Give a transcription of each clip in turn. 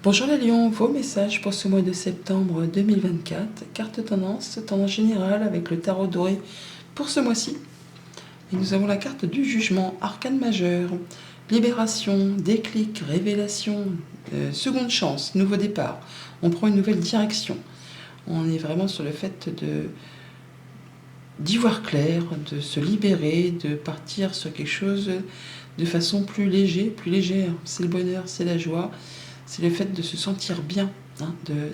Bonjour les lions, vos messages pour ce mois de septembre 2024. Carte tendance générale avec le tarot doré pour ce mois-ci. Et nous avons la carte du jugement, arcane majeur, libération, déclic, révélation, seconde chance, nouveau départ. On prend une nouvelle direction. On est vraiment sur le fait d'y voir clair, de se libérer, de partir sur quelque chose de façon plus légère. C'est le bonheur, c'est la joie, c'est le fait de se sentir bien,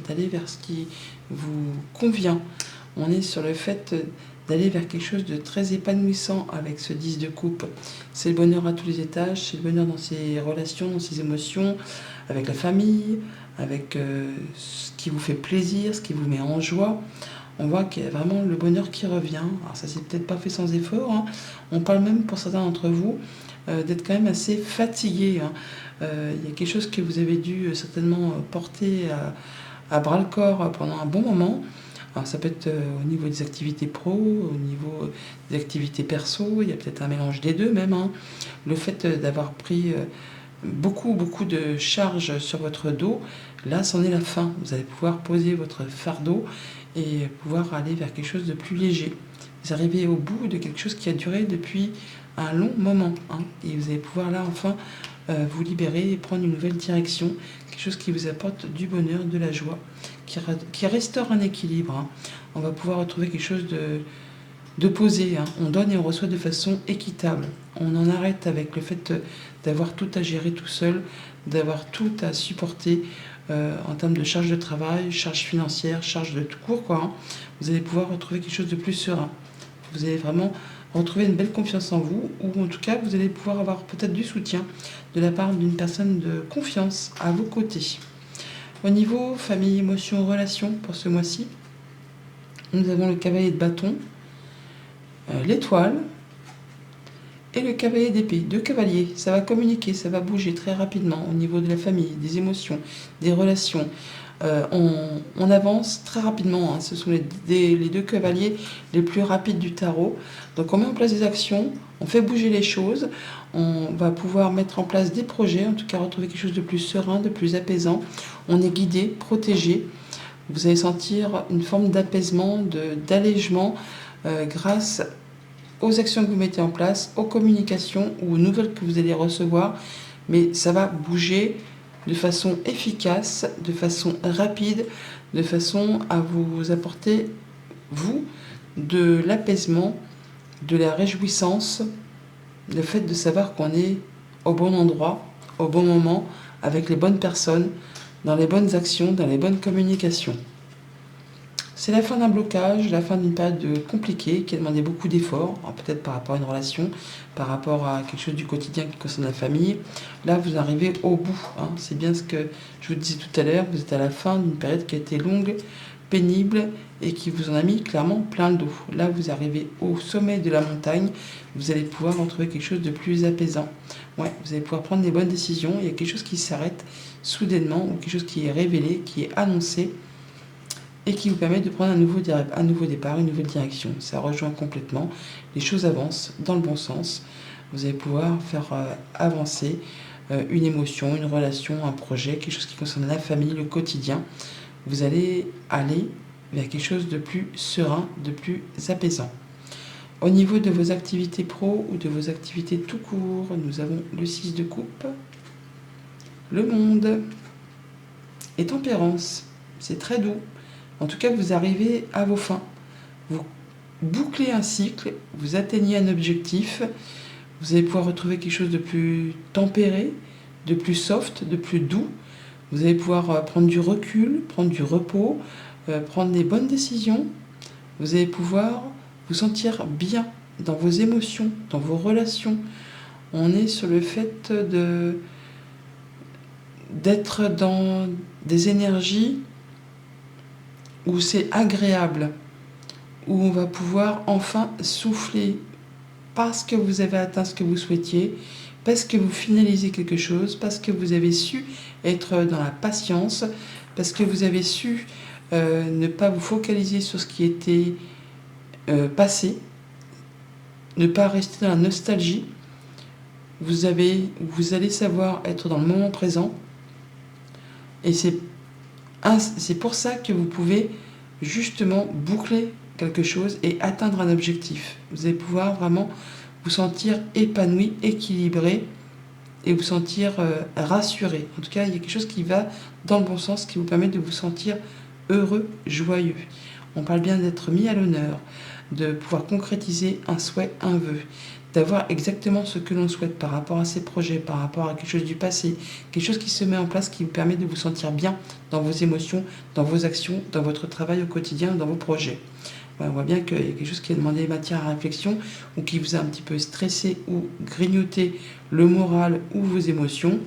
d'aller vers ce qui vous convient. On est sur le fait d'aller vers quelque chose de très épanouissant avec ce 10 de coupe. C'est le bonheur à tous les étages, c'est le bonheur dans ses relations, dans ses émotions, avec la famille, avec ce qui vous fait plaisir, ce qui vous met en joie. On voit qu'il y a vraiment le bonheur qui revient. Alors ça s'est peut-être pas fait sans effort. On parle même pour certains d'entre vous d'être quand même assez fatigué. Il y a quelque chose que vous avez dû certainement porter à bras le corps pendant un bon moment. Alors ça peut être au niveau des activités pro, au niveau des activités perso, il y a peut-être un mélange des deux même. Le fait d'avoir pris beaucoup de charges sur votre dos, là c'en est la fin. Vous allez pouvoir poser votre fardeau et pouvoir aller vers quelque chose de plus léger. Vous arrivez au bout de quelque chose qui a duré depuis un long moment, et vous allez pouvoir là enfin vous libérer et prendre une nouvelle direction, quelque chose qui vous apporte du bonheur, de la joie, qui restaure un équilibre. On va pouvoir retrouver quelque chose de posé. On donne et on reçoit de façon équitable. On en arrête avec le fait d'avoir tout à gérer tout seul, d'avoir tout à supporter en termes de charge de travail, charge financière, charge de tout court. Vous allez pouvoir retrouver quelque chose de plus serein. Vous allez vraiment retrouver une belle confiance en vous, ou en tout cas vous allez pouvoir avoir peut-être du soutien de la part d'une personne de confiance à vos côtés. Au niveau famille, émotions, relations pour ce mois-ci, nous avons le cavalier de bâton, l'étoile et le cavalier d'épée. Deux cavaliers, ça va communiquer, ça va bouger très rapidement au niveau de la famille, des émotions, des relations. On avance très rapidement, ce sont les deux cavaliers les plus rapides du tarot. Donc on met en place des actions, on fait bouger les choses, on va pouvoir mettre en place des projets, en tout cas retrouver quelque chose de plus serein, de plus apaisant. On est guidé, protégé. Vous allez sentir une forme d'apaisement, d'allègement grâce aux actions que vous mettez en place, aux communications ou aux nouvelles que vous allez recevoir. Mais ça va bouger de façon efficace, de façon rapide, de façon à vous apporter, vous, de l'apaisement, de la réjouissance, le fait de savoir qu'on est au bon endroit, au bon moment, avec les bonnes personnes, dans les bonnes actions, dans les bonnes communications. C'est la fin d'un blocage, la fin d'une période compliquée qui a demandé beaucoup d'efforts, peut-être par rapport à une relation, par rapport à quelque chose du quotidien qui concerne la famille. Là, vous arrivez au bout. C'est bien ce que je vous disais tout à l'heure, vous êtes à la fin d'une période qui a été longue, pénible et qui vous en a mis clairement plein le dos. Là, vous arrivez au sommet de la montagne, vous allez pouvoir retrouver quelque chose de plus apaisant. Vous allez pouvoir prendre des bonnes décisions, il y a quelque chose qui s'arrête soudainement ou quelque chose qui est révélé, qui est annoncé, et qui vous permet de prendre un nouveau départ, une nouvelle direction. Ça rejoint complètement, les choses avancent dans le bon sens. Vous allez pouvoir faire avancer une émotion, une relation, un projet, quelque chose qui concerne la famille, le quotidien. Vous allez aller vers quelque chose de plus serein, de plus apaisant. Au niveau de vos activités pro ou de vos activités tout court, nous avons le 6 de coupe, le monde et tempérance. C'est très doux. En tout cas, vous arrivez à vos fins. Vous bouclez un cycle, vous atteignez un objectif. Vous allez pouvoir retrouver quelque chose de plus tempéré, de plus soft, de plus doux. Vous allez pouvoir prendre du recul, prendre du repos, prendre des bonnes décisions. Vous allez pouvoir vous sentir bien dans vos émotions, dans vos relations. On est sur le fait d'être dans des énergies où c'est agréable, où on va pouvoir enfin souffler parce que vous avez atteint ce que vous souhaitiez, parce que vous finalisez quelque chose, parce que vous avez su être dans la patience, parce que vous avez su ne pas vous focaliser sur ce qui était passé, ne pas rester dans la nostalgie. Vous allez savoir être dans le moment présent Et c'est pour ça que vous pouvez justement boucler quelque chose et atteindre un objectif. Vous allez pouvoir vraiment vous sentir épanoui, équilibré et vous sentir rassuré. En tout cas, il y a quelque chose qui va dans le bon sens, qui vous permet de vous sentir heureux, joyeux. On parle bien d'être mis à l'honneur, de pouvoir concrétiser un souhait, un vœu, d'avoir exactement ce que l'on souhaite par rapport à ses projets, par rapport à quelque chose du passé, quelque chose qui se met en place, qui vous permet de vous sentir bien dans vos émotions, dans vos actions, dans votre travail au quotidien, dans vos projets. On voit bien qu'il y a quelque chose qui a demandé matière à réflexion ou qui vous a un petit peu stressé ou grignoté le moral ou vos émotions.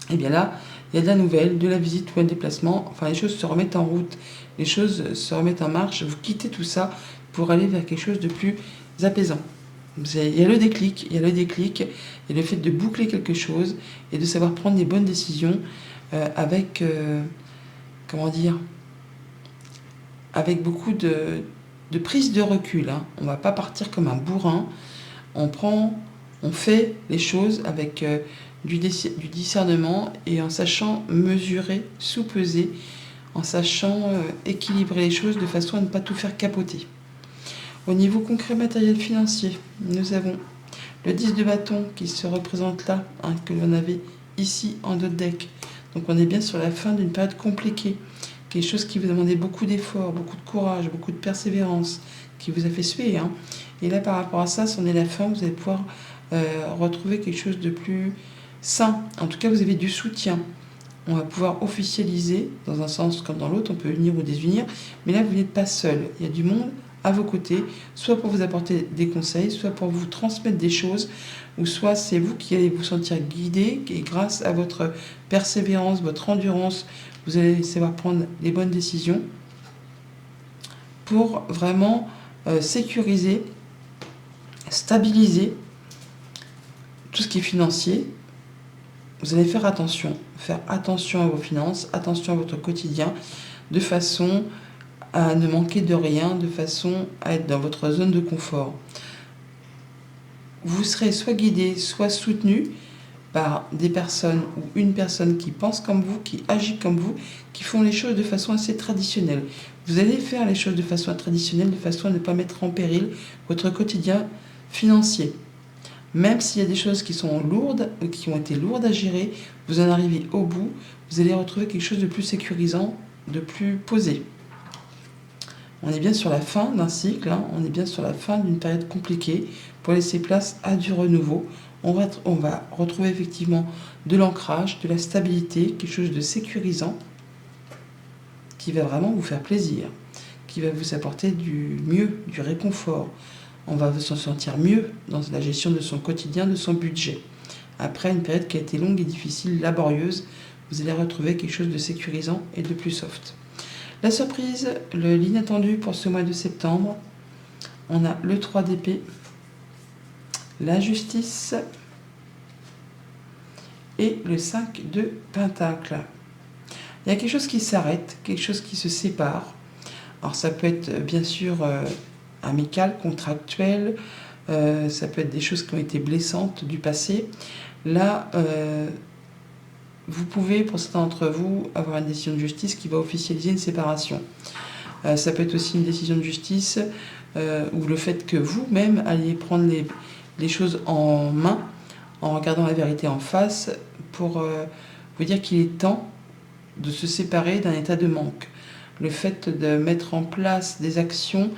Et bien là, il y a de la nouvelle, de la visite ou un déplacement. Enfin, les choses se remettent en route, les choses se remettent en marche. Vous quittez tout ça pour aller vers quelque chose de plus apaisant. Il y a le déclic, il y a le fait de boucler quelque chose et de savoir prendre des bonnes décisions avec, avec beaucoup de prise de recul. On ne va pas partir comme un bourrin. On fait les choses avec du discernement et en sachant mesurer, sous-peser, en sachant équilibrer les choses de façon à ne pas tout faire capoter. Au niveau concret matériel financier, nous avons le 10 de bâton qui se représente là, que l'on avait ici en dos de deck. Donc on est bien sur la fin d'une période compliquée, quelque chose qui vous a demandé beaucoup d'efforts, beaucoup de courage, beaucoup de persévérance, qui vous a fait suer. Et là par rapport à ça, c'en est la fin, vous allez pouvoir retrouver quelque chose de plus sain. En tout cas, vous avez du soutien. On va pouvoir officialiser, dans un sens comme dans l'autre, on peut unir ou désunir, mais là vous n'êtes pas seul, il y a du monde à vos côtés, soit pour vous apporter des conseils, soit pour vous transmettre des choses, ou soit c'est vous qui allez vous sentir guidé, et grâce à votre persévérance, votre endurance, vous allez savoir prendre les bonnes décisions pour vraiment sécuriser, stabiliser tout ce qui est financier. Vous allez faire attention à vos finances, attention à votre quotidien, de façon à ne manquer de rien, de façon à être dans votre zone de confort. Vous serez soit guidé, soit soutenu par des personnes ou une personne qui pense comme vous, qui agit comme vous, qui font les choses de façon assez traditionnelle. Vous allez faire les choses de façon traditionnelle, de façon à ne pas mettre en péril votre quotidien financier. Même s'il y a des choses qui sont lourdes, qui ont été lourdes à gérer, vous en arrivez au bout, vous allez retrouver quelque chose de plus sécurisant, de plus posé. On est bien sur la fin d'un cycle, on est bien sur la fin d'une période compliquée pour laisser place à du renouveau. On va retrouver effectivement de l'ancrage, de la stabilité, quelque chose de sécurisant qui va vraiment vous faire plaisir, qui va vous apporter du mieux, du réconfort. On va se sentir mieux dans la gestion de son quotidien, de son budget. Après une période qui a été longue et difficile, laborieuse, vous allez retrouver quelque chose de sécurisant et de plus soft. La surprise, l'inattendu pour ce mois de septembre, on a le 3 d'épée, la justice et le 5 de pentacle. Il y a quelque chose qui s'arrête, quelque chose qui se sépare. Alors ça peut être bien sûr amical, contractuel, ça peut être des choses qui ont été blessantes du passé. Là, vous pouvez, pour certains d'entre vous, avoir une décision de justice qui va officialiser une séparation. Ça peut être aussi une décision de justice ou le fait que vous-même alliez prendre les choses en main en regardant la vérité en face pour vous dire qu'il est temps de se séparer d'un état de manque. Le fait de mettre en place des actions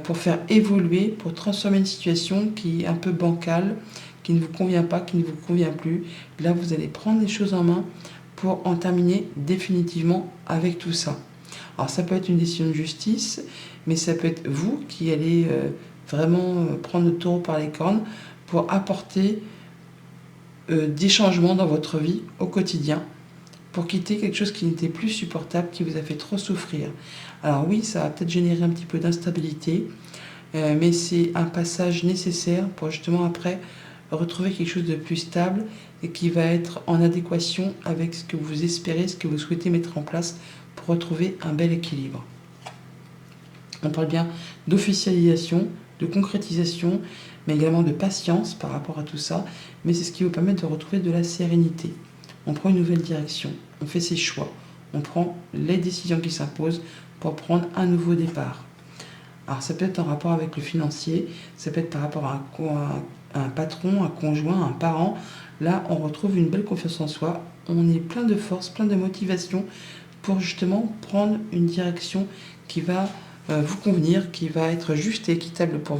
pour faire évoluer, pour transformer une situation qui est un peu bancale, qui ne vous convient pas, qui ne vous convient plus. Là, vous allez prendre les choses en main pour en terminer définitivement avec tout ça. Alors, ça peut être une décision de justice, mais ça peut être vous qui allez vraiment prendre le taureau par les cornes pour apporter des changements dans votre vie au quotidien, pour quitter quelque chose qui n'était plus supportable, qui vous a fait trop souffrir. Alors oui, ça va peut-être générer un petit peu d'instabilité, mais c'est un passage nécessaire pour justement après retrouver quelque chose de plus stable et qui va être en adéquation avec ce que vous espérez, ce que vous souhaitez mettre en place pour retrouver un bel équilibre. On parle bien d'officialisation, de concrétisation, mais également de patience par rapport à tout ça, mais c'est ce qui vous permet de retrouver de la sérénité. on prend une nouvelle direction, on fait ses choix, on prend les décisions qui s'imposent pour prendre un nouveau départ. Alors ça peut être en rapport avec le financier, ça peut être par rapport à un patron, un conjoint, un parent. Là, on retrouve une belle confiance en soi, on est plein de force, plein de motivation pour justement prendre une direction qui va vous convenir, qui va être juste et équitable pour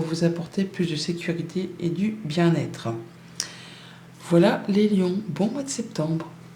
vous apporter plus de sécurité et du bien-être. Voilà les lions, bon mois de septembre.